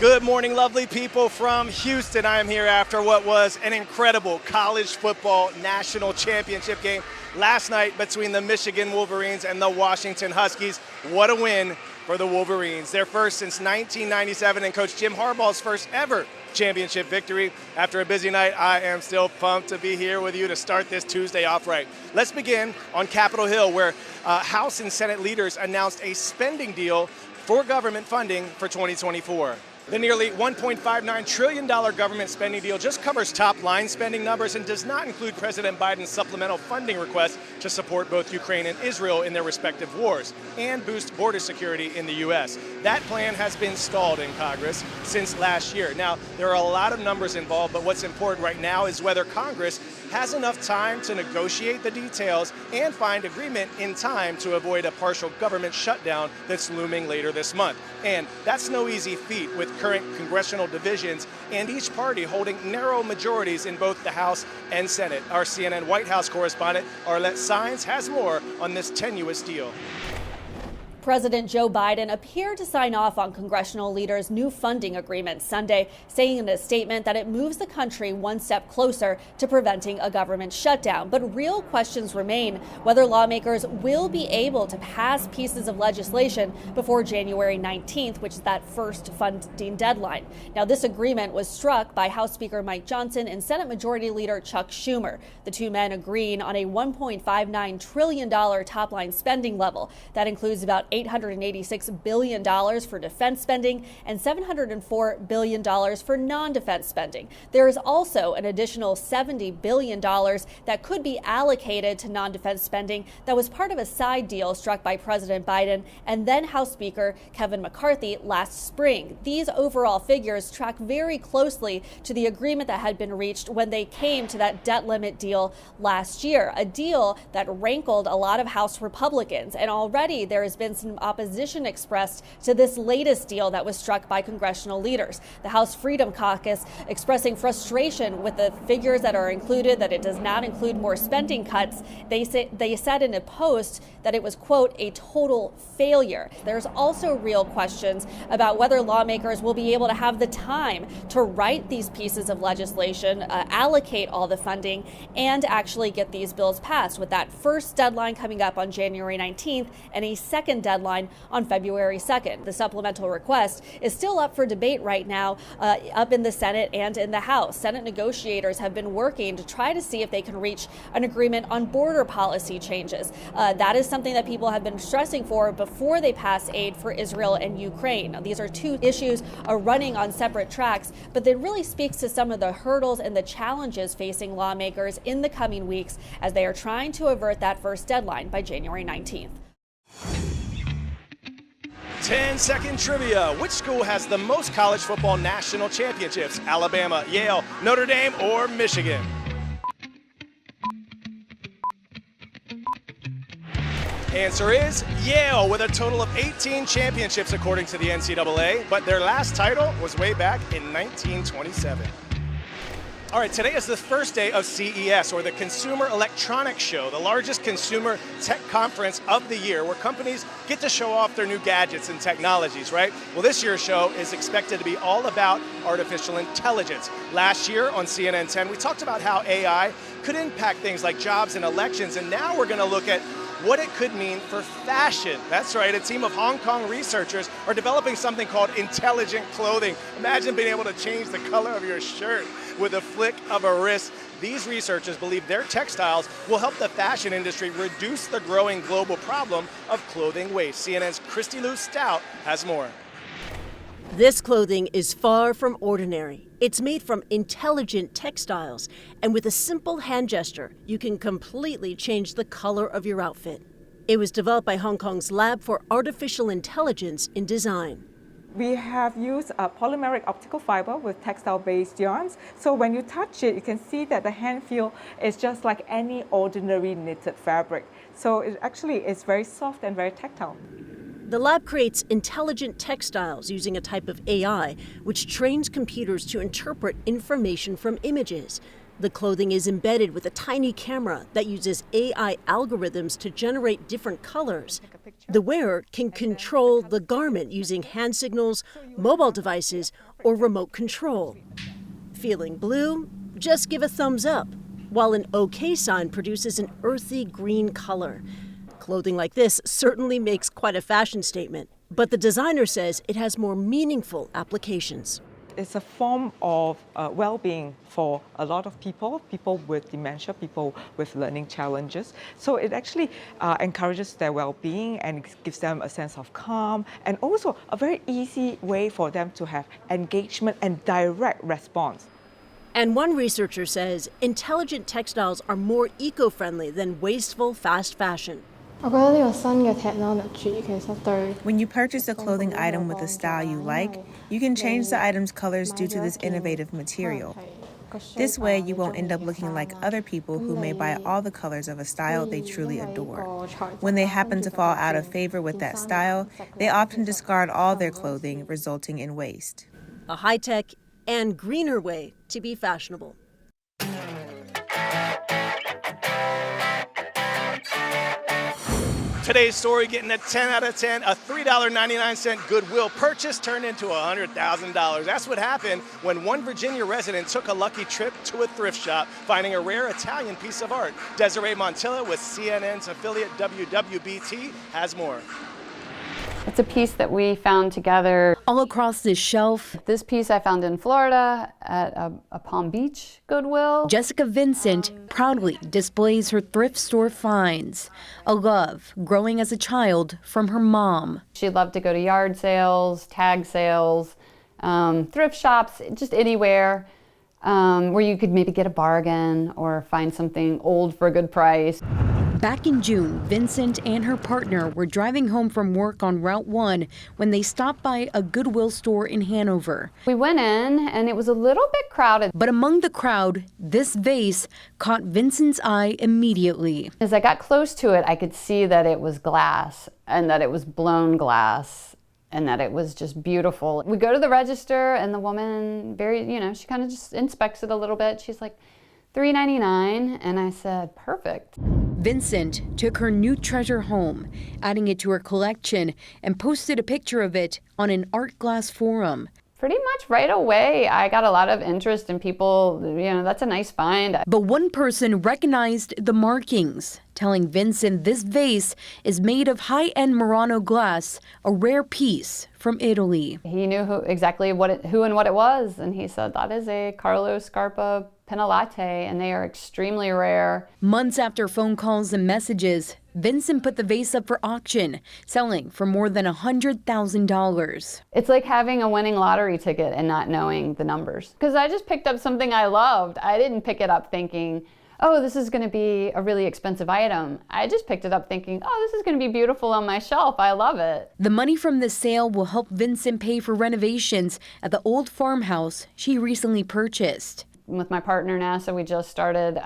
Good morning, lovely people from Houston. I am here after what was an incredible college football national championship game last night between the Michigan Wolverines and the Washington Huskies. What a win for the Wolverines. Their first since 1997 and Coach Jim Harbaugh's first ever championship victory. After a busy night, I am still pumped to be here with you to start this Tuesday off right. Let's begin on Capitol Hill, where House and Senate leaders announced a spending deal for government funding for 2024. The nearly $1.59 trillion government spending deal just covers top-line spending numbers and does not include President Biden's supplemental funding request to support both Ukraine and Israel in their respective wars and boost border security in the U.S. That plan has been stalled in Congress since last year. Now, there are a lot of numbers involved, but what's important right now is whether Congress has enough time to negotiate the details and find agreement in time to avoid a partial government shutdown that's looming later this month. And that's no easy feat with current congressional divisions and each party holding narrow majorities in both the House and Senate. Our CNN White House correspondent Arlette Saenz has more on this tenuous deal. President Joe Biden appeared to sign off on congressional leaders' new funding agreement Sunday, saying in a statement that it moves the country one step closer to preventing a government shutdown. But real questions remain whether lawmakers will be able to pass pieces of legislation before January 19th, which is that first funding deadline. Now, this agreement was struck by House Speaker Mike Johnson and Senate Majority Leader Chuck Schumer. The two men agreeing on a $1.59 trillion top-line spending level. That includes about $886 billion for defense spending and $704 billion for non-defense spending. There is also an additional $70 billion that could be allocated to non-defense spending that was part of a side deal struck by President Biden and then House Speaker Kevin McCarthy last spring. These overall figures track very closely to the agreement that had been reached when they came to that debt limit deal last year, a deal that rankled a lot of House Republicans. And already there has been some opposition expressed to this latest deal that was struck by congressional leaders. The House Freedom Caucus expressing frustration with the figures that are included, that it does not include more spending cuts. They said in a post that it was, quote, a total failure. There's also real questions about whether lawmakers will be able to have the time to write these pieces of legislation, allocate all the funding, and actually get these bills passed, with that first deadline coming up on January 19th and a second deadline on February 2nd. The supplemental request is still up for debate right now, up in the Senate and in the House. Senate negotiators have been working to try to see if they can reach an agreement on border policy changes. That is something that people have been stressing for before they pass aid for Israel and Ukraine. Now, these are two issues running on separate tracks, but it really speaks to some of the hurdles and the challenges facing lawmakers in the coming weeks as they are trying to avert that first deadline by January 19th. 10-second trivia. Which school has the most college football national championships? Alabama, Yale, Notre Dame, or Michigan? Answer is Yale, with a total of 18 championships according to the NCAA, but their last title was way back in 1927. All right, today is the first day of CES, or the Consumer Electronics Show, the largest consumer tech conference of the year, where companies get to show off their new gadgets and technologies, right? Well, this year's show is expected to be all about artificial intelligence. Last year on CNN 10, we talked about how AI could impact things like jobs and elections, and now we're going to look at what it could mean for fashion. That's right, a team of Hong Kong researchers are developing something called intelligent clothing. Imagine being able to change the color of your shirt with a flick of a wrist. These researchers believe their textiles will help the fashion industry reduce the growing global problem of clothing waste. CNN's Christy Lou Stout has more. This clothing is far from ordinary. It's made from intelligent textiles, and with a simple hand gesture, you can completely change the color of your outfit. It was developed by Hong Kong's Lab for Artificial Intelligence in Design. We have used a polymeric optical fiber with textile-based yarns. So when you touch it, you can see that the hand feel is just like any ordinary knitted fabric. So it actually is very soft and very tactile. The lab creates intelligent textiles using a type of AI which trains computers to interpret information from images. The clothing is embedded with a tiny camera that uses AI algorithms to generate different colors. The wearer can control the garment using hand signals, mobile devices, or remote control. Feeling blue? Just give a thumbs up, while an OK sign produces an earthy green color. Clothing like this certainly makes quite a fashion statement, but the designer says it has more meaningful applications. It's a form of well-being for a lot of people with dementia, people with learning challenges. So it actually encourages their well-being and gives them a sense of calm, and also a very easy way for them to have engagement and direct response. And one researcher says intelligent textiles are more eco-friendly than wasteful fast fashion. When you purchase a clothing item with a style you like, you can change the item's colors due to this innovative material. This way, you won't end up looking like other people who may buy all the colors of a style they truly adore. When they happen to fall out of favor with that style, they often discard all their clothing, resulting in waste. A high-tech and greener way to be fashionable. Today's story getting a 10 out of 10, a $3.99 Goodwill purchase turned into $100,000. That's what happened when one Virginia resident took a lucky trip to a thrift shop, finding a rare Italian piece of art. Desiree Montilla with CNN's affiliate WWBT has more. It's a piece that we found together. All across this shelf, This piece I found in Florida at a Palm Beach Goodwill. Jessica Vincent proudly displays her thrift store finds, a love growing as a child from her mom. She loved to go to yard sales, tag sales, thrift shops, just anywhere where you could maybe get a bargain or find something old for a good price. Back in June, Vincent and her partner were driving home from work on Route 1 when they stopped by a Goodwill store in Hanover. We went in and it was a little bit crowded. But among the crowd, this vase caught Vincent's eye immediately. As I got close to it, I could see that it was glass and that it was blown glass and that it was just beautiful. We go to the register and the woman she kind of just inspects it a little bit. She's like, $3.99, and I said, perfect. Vincent took her new treasure home, adding it to her collection, and posted a picture of it on an art glass forum. Pretty much right away, I got a lot of interest in people, that's a nice find. But one person recognized the markings, telling Vincent this vase is made of high-end Murano glass, a rare piece from Italy. He knew exactly who and what it was, and he said, that is a Carlo Scarpa Pinalate, and they are extremely rare. Months after phone calls and messages, Vincent put the vase up for auction, selling for more than $100,000. It's like having a winning lottery ticket and not knowing the numbers. Because I just picked up something I loved. I didn't pick it up thinking, oh, this is going to be a really expensive item. I just picked it up thinking, oh, this is going to be beautiful on my shelf. I love it. The money from this sale will help Vincent pay for renovations at the old farmhouse she recently purchased. With my partner NASA, we just started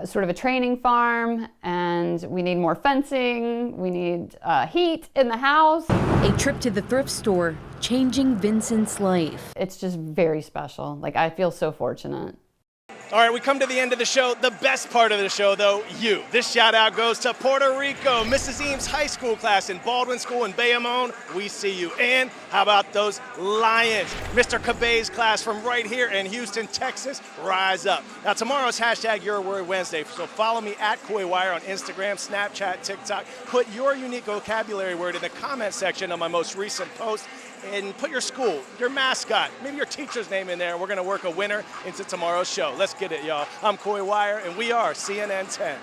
sort of a training farm, and we need more fencing, we need heat in the house. A trip to the thrift store changing Vincent's life. It's just very special. Like, I feel so fortunate. All right, we come to the end of the show. The best part of the show, though, you. This shout out goes to Puerto Rico, Mrs. Eames High School class in Baldwin School in Bayamon. We see you. And how about those Lions? Mr. Cabay's class from right here in Houston, Texas. Rise up. Now, tomorrow's hashtag Your Word Wednesday, so follow me at KoiWire on Instagram, Snapchat, TikTok. Put your unique vocabulary word in the comment section of my most recent post. And put your school, your mascot, maybe your teacher's name in there, and we're going to work a winner into tomorrow's show. Let's get it, y'all. I'm KoiWire, and we are CNN 10.